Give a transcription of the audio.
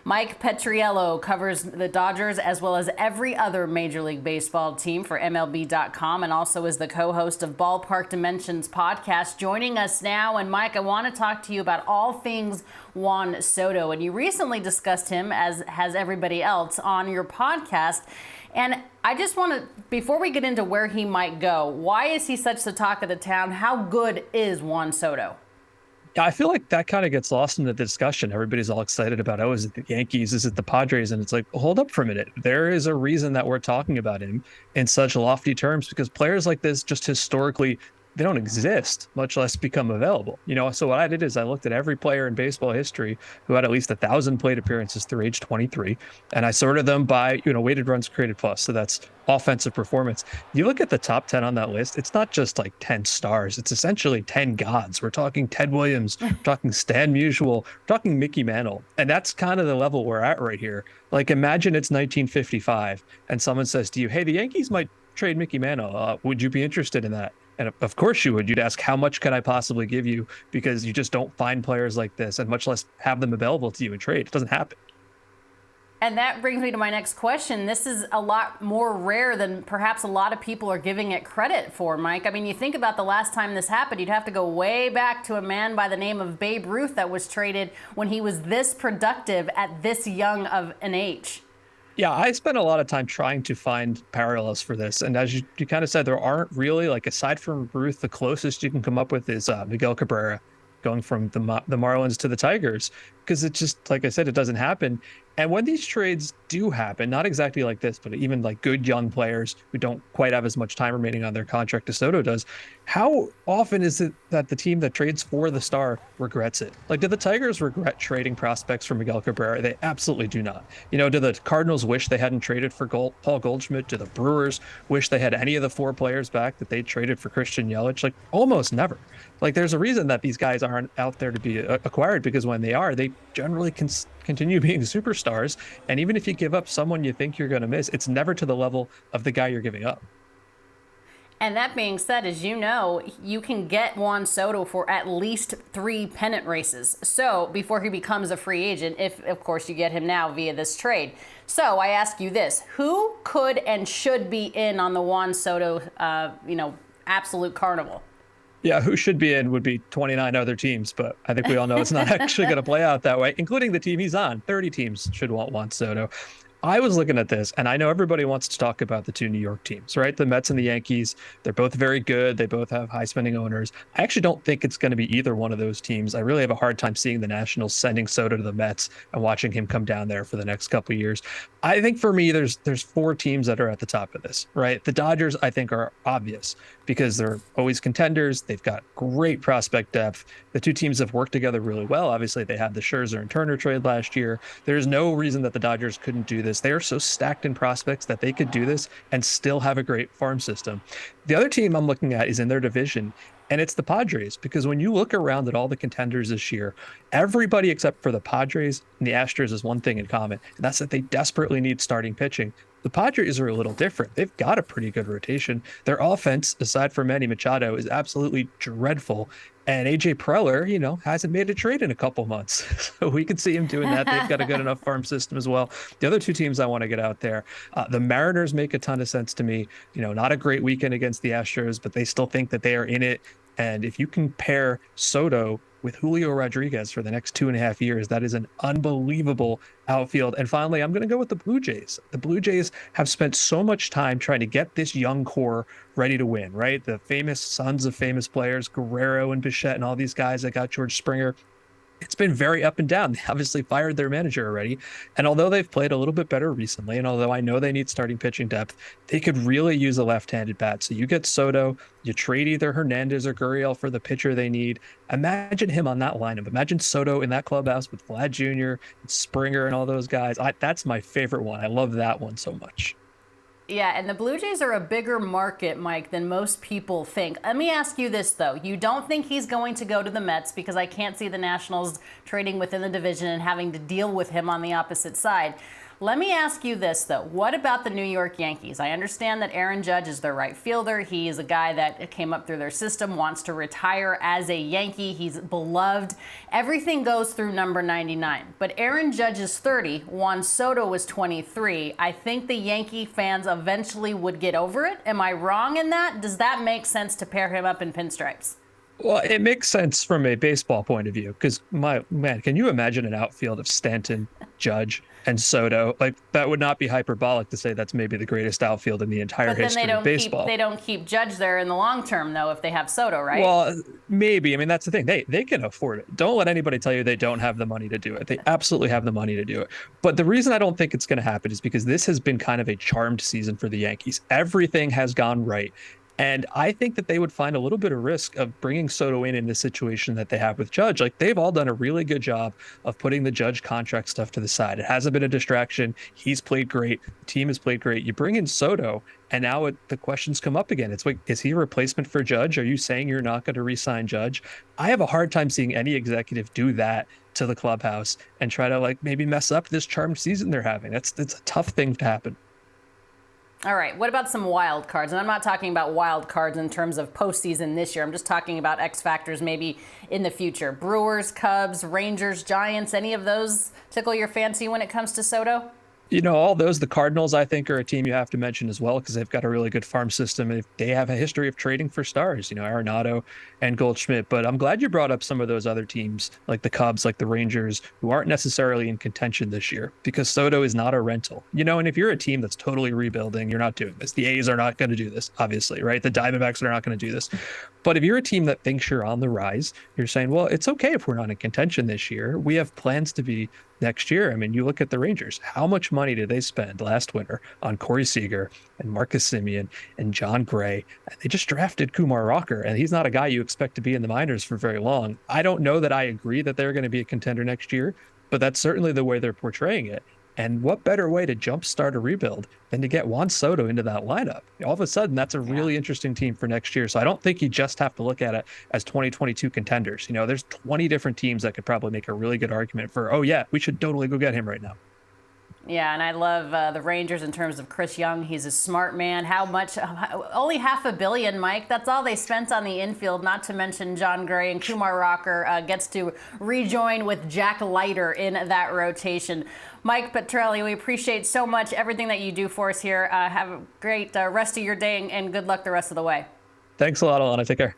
Mike Petriello covers the Dodgers as well as every other Major League Baseball team for MLB.com and also is the co-host of Ballpark Dimensions podcast. Joining us now, and Mike, I want to talk to you about all things Juan Soto. And you recently discussed him, as has everybody else, on your podcast. And I just want to, before we get into where he might go, why is he such the talk of the town? How good is Juan Soto? Yeah, I feel like that kind of gets lost in the discussion. Everybody's all excited about, oh, is it the Yankees? Is it the Padres? And it's like, hold up for a minute. There is a reason that we're talking about him in such lofty terms, because players like this just historically, they don't exist, much less become available. So what I did is I looked at every player in baseball history who had at least 1,000 plate appearances through age 23, and I sorted them by, weighted runs created plus. So that's offensive performance. You look at the top 10 on that list, it's not just like 10 stars. It's essentially 10 gods. We're talking Ted Williams, we're talking Stan Musial, we're talking Mickey Mantle. And that's kind of the level we're at right here. Like, imagine it's 1955 and someone says to you, hey, the Yankees might trade Mickey Mantle. Would you be interested in that? And of course you would. You'd ask, how much can I possibly give you? Because you just don't find players like this, and much less have them available to you in trade. It doesn't happen. And that brings me to my next question. This is a lot more rare than perhaps a lot of people are giving it credit for, Mike. I mean, you think about the last time this happened, you'd have to go way back to a man by the name of Babe Ruth that was traded when he was this productive at this young of an age. Yeah, I spent a lot of time trying to find parallels for this. And as you kind of said, there aren't really, like, aside from Ruth, the closest you can come up with is Miguel Cabrera going from the Marlins to the Tigers, because it just, like I said, it doesn't happen. And when these trades do happen, not exactly like this, but even like good young players who don't quite have as much time remaining on their contract as Soto does, how often is it that the team that trades for the star regrets it? Like, do the Tigers regret trading prospects for Miguel Cabrera? They absolutely do not. Do the Cardinals wish they hadn't traded for Paul Goldschmidt? Do the Brewers wish they had any of the 4 players back that they traded for Christian Yelich? Like, almost never. Like, there's a reason that these guys aren't out there to be acquired, because when they are, they generally continue being superstars. And even if you give up someone you think you're going to miss, it's never to the level of the guy you're giving up. And that being said, as you know, you can get Juan Soto for at least 3 pennant races. So before he becomes a free agent, if of course you get him now via this trade. So I ask you this, who could and should be in on the Juan Soto, absolute carnival? Yeah, who should be in would be 29 other teams, but I think we all know it's not actually going to play out that way, including the team he's on. 30 teams should want Juan Soto. I was looking at this, and I know everybody wants to talk about the 2 New York teams, right? The Mets and the Yankees. They're both very good. They both have high-spending owners. I actually don't think it's going to be either one of those teams. I really have a hard time seeing the Nationals sending Soto to the Mets and watching him come down there for the next couple of years. I think for me, there's 4 teams that are at the top of this, right? The Dodgers, I think, are obvious because they're always contenders. They've got great prospect depth. The 2 teams have worked together really well. Obviously, they had the Scherzer and Turner trade last year. There's no reason that the Dodgers couldn't do this. They are so stacked in prospects that they could do this and still have a great farm system. The other team I'm looking at is in their division, and it's the Padres, because when you look around at all the contenders this year, everybody except for the Padres and the Astros has one thing in common, and that's that they desperately need starting pitching. The Padres are a little different. They've got a pretty good rotation. Their offense, aside from Manny Machado, is absolutely dreadful. And AJ Preller, hasn't made a trade in a couple months. So we can see him doing that. They've got a good enough farm system as well. The other 2 teams I want to get out there, the Mariners make a ton of sense to me. Not a great weekend against the Astros, but they still think that they are in it. And if you can pair Soto with Julio Rodriguez for the next 2.5 years, that is an unbelievable outfield. And finally, I'm going to go with the Blue Jays. The Blue Jays have spent so much time trying to get this young core ready to win, right? The famous sons of famous players, Guerrero and Bichette and all these guys that got George Springer. It's been very up and down. They obviously fired their manager already. And although they've played a little bit better recently, and although I know they need starting pitching depth, they could really use a left-handed bat. So you get Soto, you trade either Hernandez or Gurriel for the pitcher they need. Imagine him on that lineup. Imagine Soto in that clubhouse with Vlad Jr., and Springer and all those guys. That's my favorite one. I love that one so much. Yeah, and the Blue Jays are a bigger market, Mike, than most people think. Let me ask you this, though. You don't think he's going to go to the Mets, because I can't see the Nationals trading within the division and having to deal with him on the opposite side. Let me ask you this, though. What about the New York Yankees? I understand that Aaron Judge is their right fielder. He is a guy that came up through their system, wants to retire as a Yankee. He's beloved. Everything goes through number 99. But Aaron Judge is 30. Juan Soto was 23. I think the Yankee fans eventually would get over it. Am I wrong in that? Does that make sense to pair him up in pinstripes? Well, it makes sense from a baseball point of view because, can you imagine an outfield of Stanton, Judge, and Soto? Like, that would not be hyperbolic to say that's maybe the greatest outfield in the entire history of baseball. They don't keep Judge there in the long term, though, if they have Soto, right? Well, maybe. I mean, that's the thing. They can afford it. Don't let anybody tell you they don't have the money to do it. They absolutely have the money to do it. But the reason I don't think it's going to happen is because this has been kind of a charmed season for the Yankees. Everything has gone right. And I think that they would find a little bit of risk of bringing Soto in the situation that they have with Judge. Like, they've all done a really good job of putting the Judge contract stuff to the side. It hasn't been a distraction. He's played great. The team has played great. You bring in Soto, and now the questions come up again. It's like, is he a replacement for Judge? Are you saying you're not going to re-sign Judge? I have a hard time seeing any executive do that to the clubhouse and try to, like, maybe mess up this charmed season they're having. It's a tough thing to happen. All right, what about some wild cards? And I'm not talking about wild cards in terms of postseason this year. I'm just talking about X factors maybe in the future. Brewers, Cubs, Rangers, Giants, any of those tickle your fancy when it comes to Soto? You know, all those, the Cardinals, I think, are a team you have to mention as well because they've got a really good farm system. And they have a history of trading for stars, Arenado and Goldschmidt. But I'm glad you brought up some of those other teams, like the Cubs, like the Rangers, who aren't necessarily in contention this year because Soto is not a rental. And if you're a team that's totally rebuilding, you're not doing this. The A's are not going to do this, obviously, right? The Diamondbacks are not going to do this. But if you're a team that thinks you're on the rise, you're saying, well, it's okay if we're not in contention this year. We have plans to be next year. I mean, you look at the Rangers. How much money did they spend last winter on Corey Seager and Marcus Semien and John Gray? They just drafted Kumar Rocker, and he's not a guy you expect to be in the minors for very long. I don't know that I agree that they're going to be a contender next year, but that's certainly the way they're portraying it. And what better way to jumpstart a rebuild than to get Juan Soto into that lineup? All of a sudden, that's a really interesting team for next year. So I don't think you just have to look at it as 2022 contenders. There's 20 different teams that could probably make a really good argument for, oh, yeah, we should totally go get him right now. Yeah, and I love the Rangers in terms of Chris Young. He's a smart man. How much? Only $500 million, Mike. That's all they spent on the infield, not to mention John Gray and Kumar Rocker gets to rejoin with Jack Leiter in that rotation. Mike Petriello, we appreciate so much everything that you do for us here. Have a great rest of your day and good luck the rest of the way. Thanks a lot, Alana. Take care.